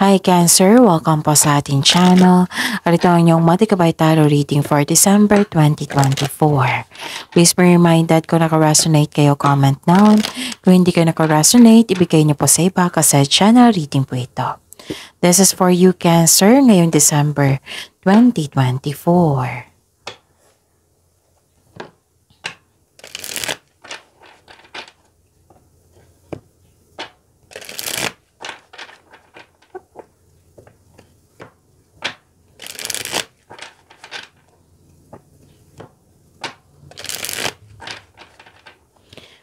Hi Cancer! Welcome po sa ating channel. At ito ang inyong Matikabay Tarot reading for December 2024. Please be reminded kung naka-resonate kayo, comment down. Kung hindi kayo naka-resonate, ibigay niyo po sa iba kasi channel reading po ito. This is for you Cancer ngayong December 2024.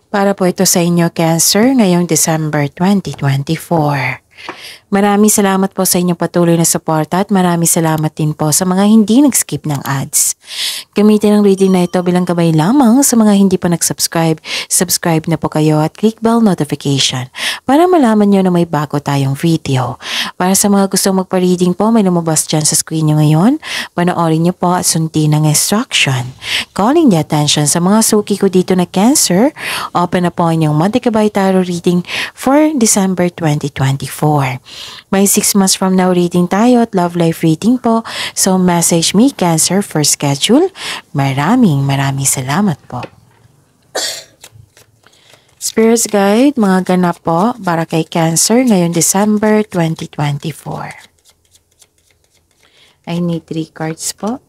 Para po ito sa inyo, Cancer, ngayong December 2024. Maraming salamat po sa inyong patuloy na suporta at maraming salamat din po sa mga hindi nag-skip ng ads. Gamitin ang reading na ito bilang gabay lamang sa mga hindi pa nag-subscribe. Subscribe na po kayo at click bell notification para malaman nyo na may bago tayong video. Para sa mga gustong magpa-reading po, may lumabas dyan sa screen nyo ngayon. Panoorin nyo po at sundin ang instruction. Calling the attention sa mga suki ko dito na Cancer, open na po ang inyong Matikabay Tarot reading for December 2024. May 6 months from now reading tayo at love life reading po. So message me Cancer for schedule. Maraming salamat po. Spirits Guide, mga ganap po para kay Cancer ngayong December 2024. I need 3 cards po.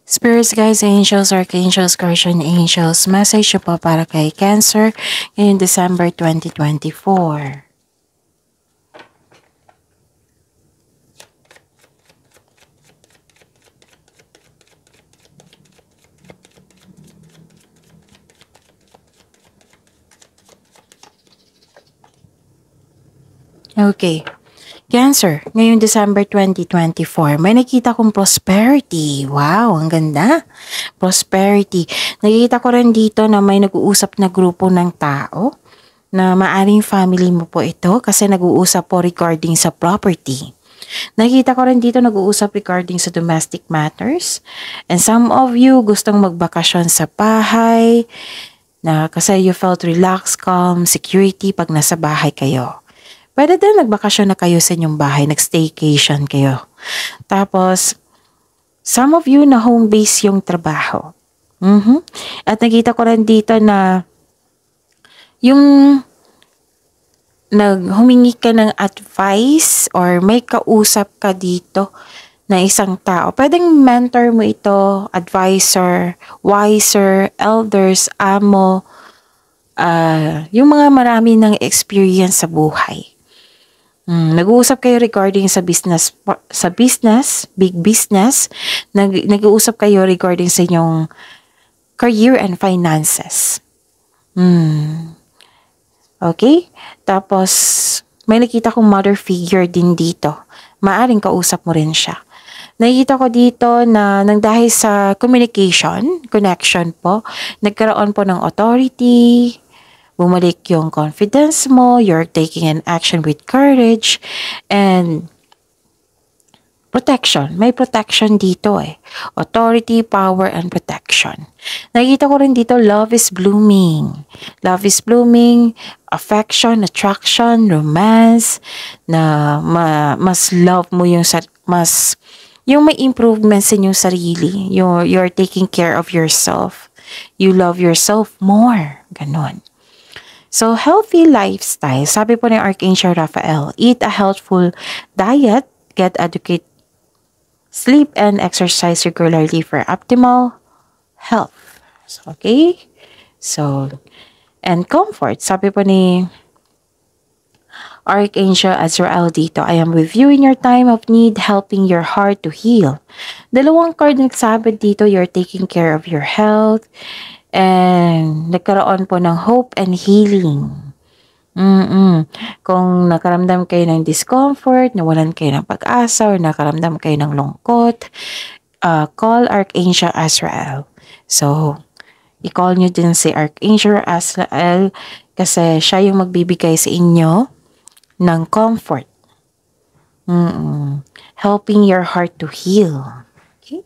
Spirits, guys, angels, archangels, guardian angels, message po para kay Cancer ngayong December 2024. Okay. Cancer, ngayong December 2024, may nakita kong prosperity. Wow, ang ganda. Prosperity. Nakita ko rin dito na may nag-uusap na grupo ng tao na maaring family mo po ito kasi nag-uusap po regarding sa property. Nakita ko rin dito nag-uusap regarding sa domestic matters. And some of you gustong magbakasyon sa bahay na kasi you felt relaxed, calm, security pag nasa bahay kayo. Pwede din nagbakasyon na kayo sa inyong bahay, nag-staycation kayo. Tapos, some of you na home base yung trabaho. At nakita ko rin dito na yung humingi ka ng advice or may kausap ka dito na isang tao. Pwedeng mentor mo ito, advisor, wiser, elders, amo, yung mga marami ng experience sa buhay. Nag-uusap kayo regarding sa business, big business. Nag-uusap kayo regarding sa inyong career and finances. Okay? Tapos, may nakita kong mother figure din dito. Maaring kausap mo rin siya. Nakita ko dito na nang dahil sa connection po, nagkaroon po ng authority, bumalik yung confidence mo, you're taking an action with courage, and protection. May protection dito eh. Authority, power, and protection. Nakita ko rin dito, love is blooming. Love is blooming, affection, attraction, romance, na mas love mo yung, yung may improvements sa inyong sarili. You're taking care of yourself. You love yourself more. Ganon. So, healthy lifestyle. Sabi po ni Archangel Raphael, eat a healthful diet, get adequate sleep, and exercise regularly for optimal health. Okay? So, and comfort. Sabi po ni Archangel Azrael dito, I am with you in your time of need, helping your heart to heal. Dalawang card nagsabi dito, you're taking care of your health, and nagkaroon po ng hope and healing. Kung nakaramdam kayo ng discomfort, nawalan kayo ng pag-asa, or nakaramdam kayo ng lungkot, call Archangel Azrael. So, i-call nyo din si Archangel Azrael kasi siya yung magbibigay sa inyo ng comfort. Helping your heart to heal. Okay?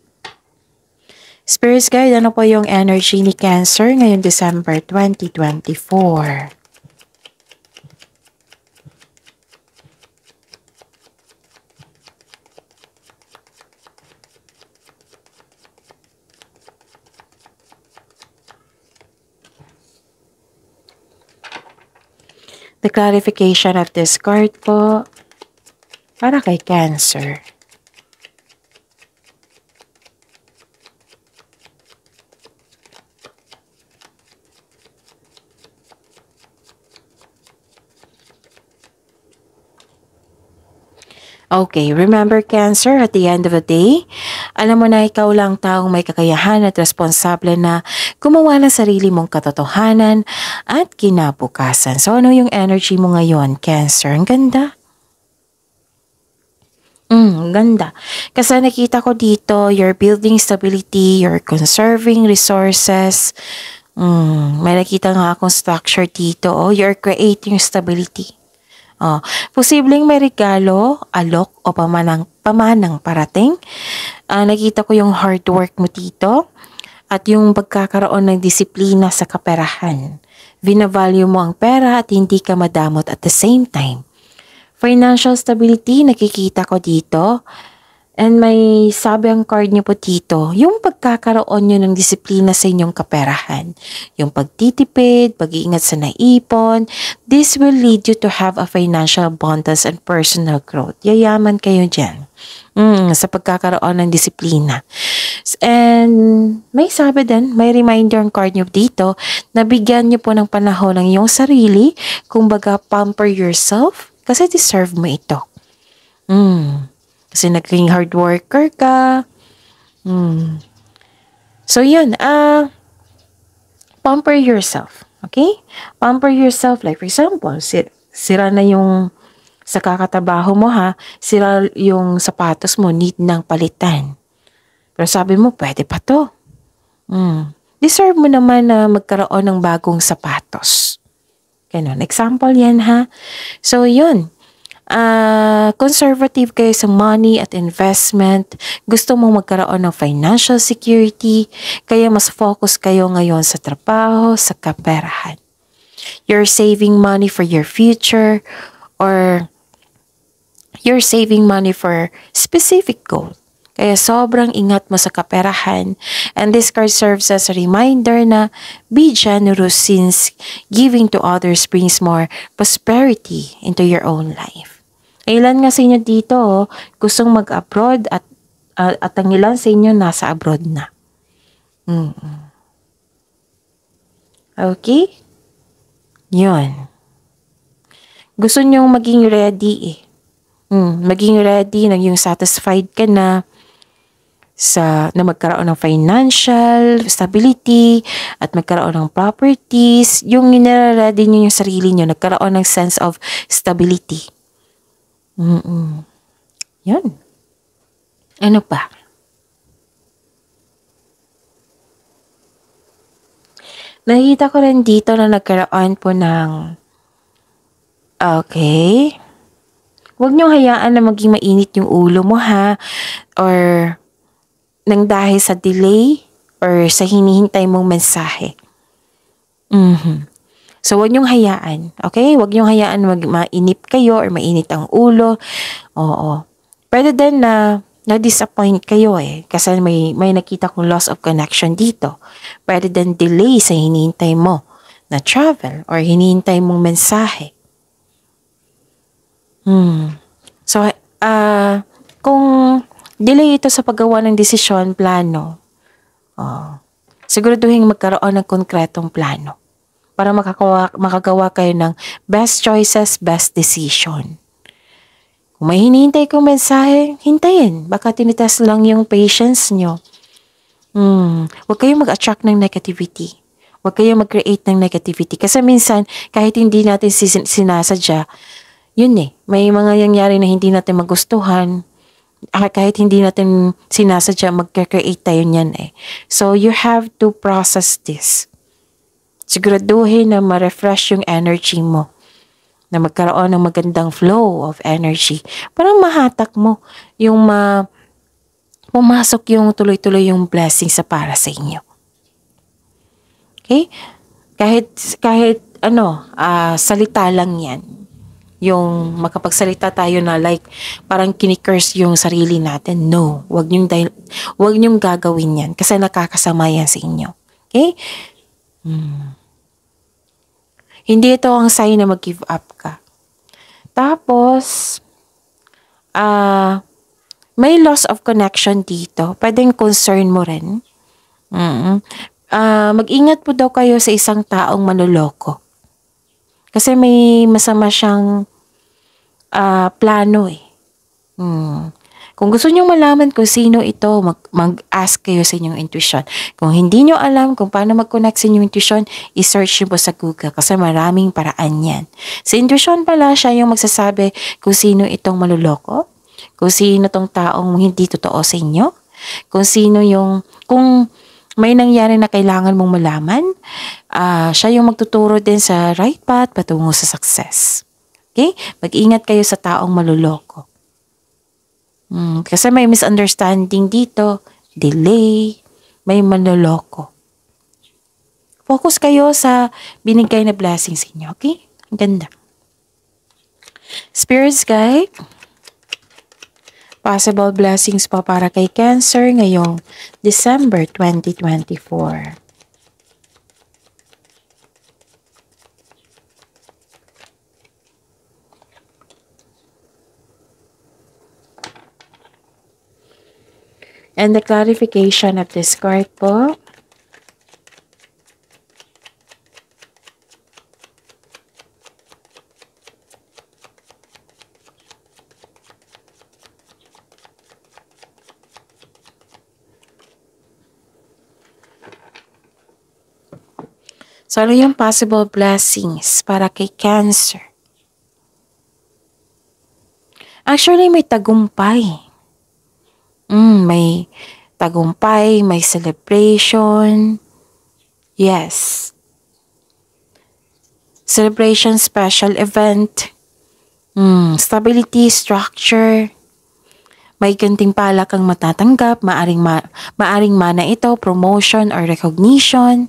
Spirits guide, ano po yung energy ni Cancer ngayong December 2024? The clarification of this card po para kay Cancer. Okay, remember Cancer, at the end of the day, alam mo na ikaw lang taong may kakayahan at responsable na gumawa ng sarili mong katotohanan at kinabukasan. So ano yung energy mo ngayon, Cancer? Ang ganda. Ganda. Kasi nakita ko dito, you're building stability, you're conserving resources. May nakita nga akong structure dito. You're creating stability. Posibleng may regalo, alok o pamanang parating. Nakita ko yung hard work mo dito at yung pagkakaroon ng disiplina sa kaperahan. Vinavalue mo ang pera at hindi ka madamot at the same time. Financial stability, nakikita ko dito. And may sabi ang card niyo po dito, yung pagkakaroon nyo ng disiplina sa inyong kaperahan. Yung pagtitipid, pag-iingat sa naipon, this will lead you to have a financial abundance and personal growth. Yayaman kayo dyan sa pagkakaroon ng disiplina. And may sabi din, may reminder ang card niyo dito na bigyan niyo po ng panahon ng iyong sarili, kumbaga pamper yourself, kasi deserve mo ito. Kasi naging hard worker ka. So yun, pamper yourself. Okay? Pamper yourself. Like for example, sira na yung sa kakatrabaho mo sira yung sapatos mo, need ng palitan. Pero sabi mo, pwede pa to. Deserve mo naman na magkaroon ng bagong sapatos. Ganun. Example yan So yun. Conservative kayo sa money at investment, gusto mong magkaroon ng financial security, kaya mas focus kayo ngayon sa trabaho, sa kaperahan. You're saving money for your future, or you're saving money for specific goal. Kaya sobrang ingat mo sa kaperahan, and this card serves as a reminder na be generous since giving to others brings more prosperity into your own life. Ilan nga sa inyo dito gustong mag-abroad at ang ilan sa inyo nasa abroad na. Okay? Yun. Gusto nyong maging ready maging ready, naging satisfied ka na na magkaroon ng financial stability at magkaroon ng properties. Yung nire-ready nyo yung sarili nyo, nagkaroon ng sense of stability. Yan. Ano pa? Nakita ko rin dito na nagkaroon po ng okay. Huwag niyong hayaan na maging mainit yung ulo mo or nang dahil sa delay or sa hinihintay mong mensahe. So, huwag niyong hayaan. Okay? Huwag niyong hayaan mainip kayo or mainit ang ulo. Oo. Pwede din na na-disappoint kayo kasi may nakita kong loss of connection dito. Pwede din delay sa hinihintay mo na travel or hinihintay mong mensahe. So, kung delay ito sa paggawa ng desisyon, plano, siguraduhin magkaroon ng konkretong plano. para makagawa kayo ng best choices, best decision. Kung may hinihintay kong mensahe, hintayin. Baka tinitest lang yung patience nyo. Huwag kayong mag-attract ng negativity. Huwag kayong mag-create ng negativity. Kasi minsan, kahit hindi natin sinasadya, yun may mga nangyari na hindi natin magustuhan. Kahit hindi natin sinasadya, mag-create tayo niyan So, you have to process this. Siguraduhin na ma-refresh yung energy mo. Na magkaroon ng magandang flow of energy. Parang mahatak mo yung pumasok yung tuloy-tuloy yung blessing sa para sa inyo. Okay? Kahit salita lang yan. Yung makapagsalita tayo na like parang kini-curse yung sarili natin. No, wag niyong gagawin yan kasi nakakasama yan sa inyo. Okay? Hindi ito ang sign na mag-give up ka. Tapos, may loss of connection dito. Pwedeng concern mo rin. Mag-ingat po daw kayo sa isang taong manloloko. Kasi may masama siyang plano Kung gusto nyo malaman kung sino ito, mag-ask kayo sa inyong intuition. Kung hindi nyo alam kung paano mag-connect sa inyong intuition, i-search nyo po sa Google kasi maraming paraan yan. Sa intuition pala, siya yung magsasabi kung sino itong maluloko, kung sino itong taong hindi totoo sa inyo, kung may nangyari na kailangan mong malaman, siya yung magtuturo din sa right path patungo sa success. Okay? Mag-ingat kayo sa taong maluloko. Kasi may misunderstanding dito, delay, may manloloko. Focus kayo sa binigay na blessing sa inyo, okay? Ang ganda. Spirits guide, possible blessings po para kay Cancer ngayong December 2024. And the clarification of this card po. So, ano yung possible blessings para kay Cancer? Actually, may tagumpay. May tagumpay, may celebration. Yes. Celebration, special event. Stability, structure. May gantimpala kang matatanggap. Maaring mana ito, promotion or recognition.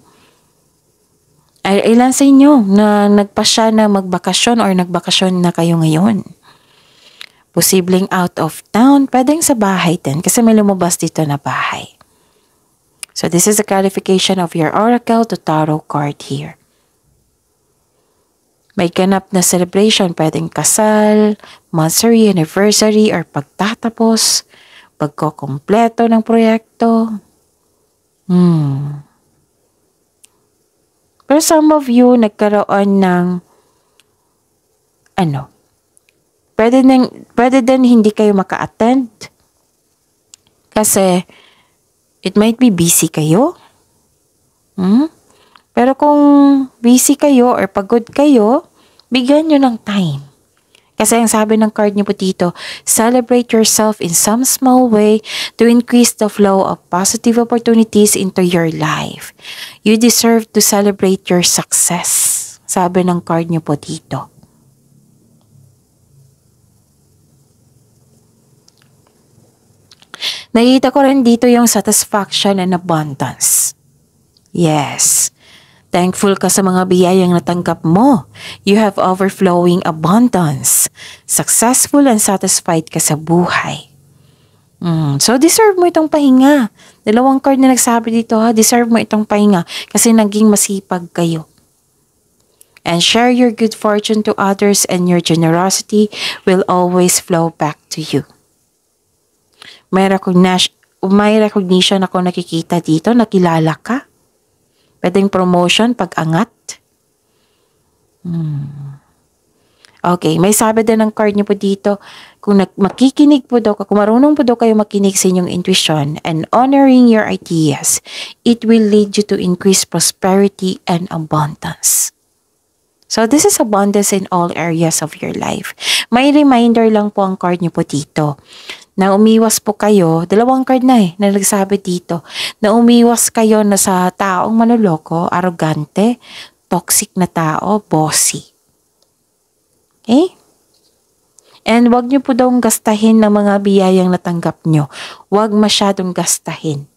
Ilan sa inyo na nagpasya na magbakasyon or nagbakasyon na kayo ngayon? Posibleng out of town, pwedeng sa bahay din kasi may lumabas dito na bahay. So this is a clarification of your oracle to tarot card here. May ganap na celebration, pwedeng kasal, monthsary, anniversary, or pagtatapos, pagkokompleto ng proyekto. Pero some of you nagkaroon ng pwede din hindi kayo maka-attend kasi it might be busy kayo. Pero kung busy kayo or pagod kayo, bigyan nyo ng time. Kasi ang sabi ng card nyo po dito, celebrate yourself in some small way to increase the flow of positive opportunities into your life. You deserve to celebrate your success. Sabi ng card nyo po dito. Nakita ko rin dito yung satisfaction and abundance. Yes. Thankful ka sa mga biyayang natanggap mo. You have overflowing abundance. Successful and satisfied ka sa buhay. So, deserve mo itong pahinga. Dalawang card na nagsabi dito deserve mo itong pahinga kasi naging masipag kayo. And share your good fortune to others and your generosity will always flow back to you. May recognition ako nakikita dito, nakilala ka. Pwedeng promotion, pag-angat. Okay, may sabi din ng card niyo po dito, kung makikinig po daw, kung marunong po daw kayo makinig sa inyong intuition and honoring your ideas, it will lead you to increase prosperity and abundance. So this is abundance in all areas of your life. May reminder lang po ang card niyo po dito na umiwas po kayo, dalawang card na na nagsabi dito, na umiwas kayo na sa taong manloloko, arrogante, toxic na tao, bossy. Okay? And wag niyo po daw gastahin ng mga biyayang natanggap niyo. Wag masyadong gastahin.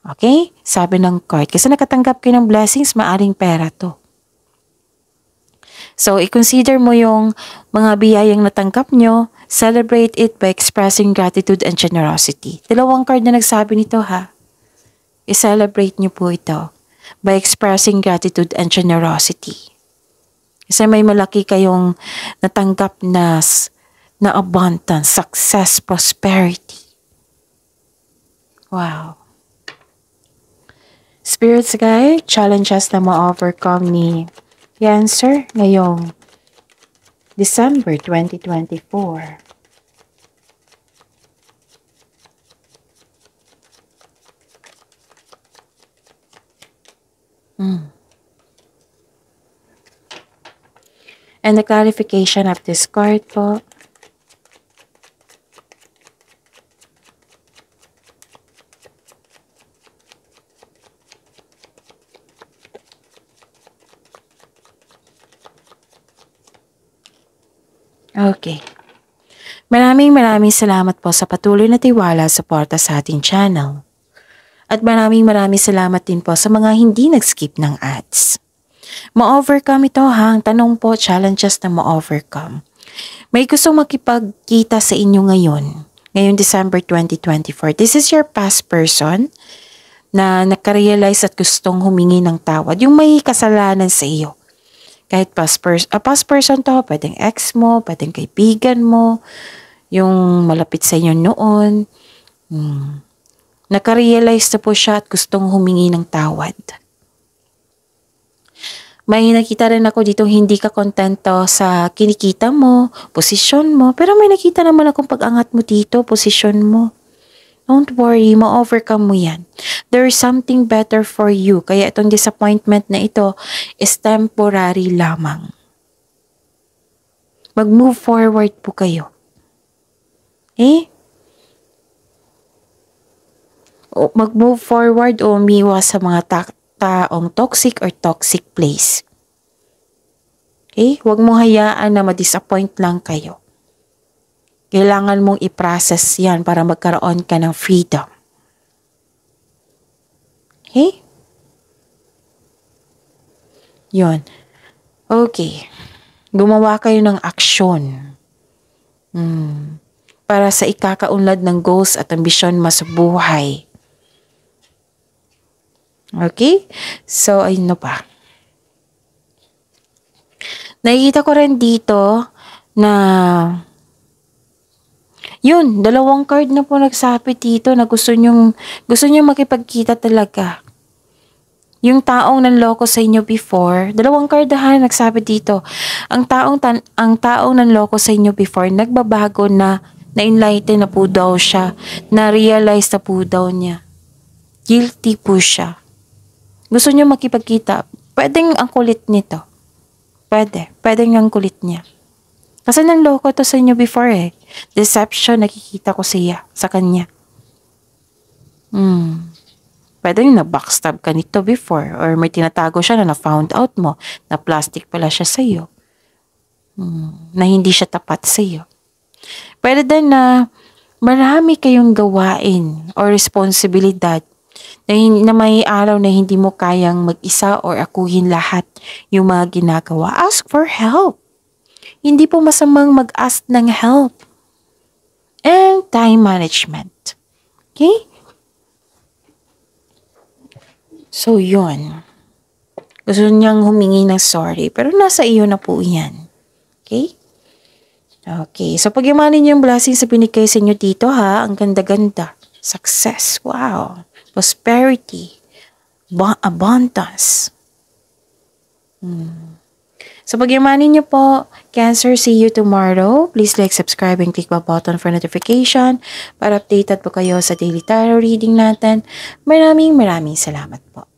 Okay? Sabi ng card. Kasi nakatanggap kayo ng blessings, maaring pera to. So, i-consider mo yung mga biyayang natanggap nyo. Celebrate it by expressing gratitude and generosity. Dalawang card na nagsabi nito ha. I-celebrate nyo po ito by expressing gratitude and generosity. Kasi may malaki kayong natanggap na abundance, success, prosperity. Wow. Spirits guide, challenges na ma-overcome ni Cancer ngayong December 2024. And the clarification of this card po. Okay. Maraming salamat po sa patuloy na tiwala at suporta sa ating channel. At maraming salamat din po sa mga hindi nag-skip ng ads. Ma-overcome ito ha. Ang tanong po, challenges na ma-overcome. May gustong makipagkita sa inyo ngayong December 2024. This is your past person na nakarealize at gustong humingi ng tawad. Yung may kasalanan sa iyo. Kahit past person to, pwedeng ex mo, pwedeng kaibigan mo, yung malapit sa inyo noon. Nakarealize na po siya at gustong humingi ng tawad. May nakita rin ako dito hindi ka kontento sa kinikita mo, posisyon mo, pero may nakita naman akong pag-angat mo dito, posisyon mo. Don't worry, ma-overcome mo yan. There is something better for you. Kaya itong disappointment na ito is temporary lamang. Mag-move forward po kayo. Mag-move forward o umiwas sa mga taong toxic or toxic place. Huwag mong hayaan na ma-disappoint lang kayo. Kailangan mong i-process yan para magkaroon ka ng freedom. Yun. Okay. Gumawa kayo ng aksyon. Para sa ikakaunlad ng goals at ambisyon mo sa buhay. Okay? So, ayun na pa. Nakikita ko rin dito na yun, dalawang card na po nagsabi dito na gusto nyo makipagkita talaga. Yung taong nanloko sa inyo before, dalawang card na nagsabi dito, ang taong nanloko sa inyo before, nagbabago na-enlighten na po daw siya, na-realize na po daw niya. Guilty po siya. Gusto nyo makipagkita, pwedeng ang kulit nito. Pwedeng ang kulit niya. Kasi nanloko to sa inyo before Deception, nakikita ko sa kanya. Pwedeng na-backstab ka nito before or may tinatago siya na na-found out mo na plastic pala siya sa iyo. Na hindi siya tapat sa iyo. Pwede din na marami kayong gawain o responsibilidad na may araw na hindi mo kayang mag-isa or akuhin lahat yung mga ginagawa. Ask for help. Hindi po masamang mag-ask ng help. And time management. Okay? So, yun. Gusto niyang humingi ng sorry, pero nasa iyo na po yan. Okay? Okay. So, pag-imanin niyo yung blessings sa binigay sa inyo dito ha. Ang ganda-ganda. Success. Wow. Prosperity. Abundance. So pagyamanin niyo po, Cancer, see you tomorrow. Please like, subscribe, and click the button for notification para updated po kayo sa daily tarot reading natin. Maraming salamat po.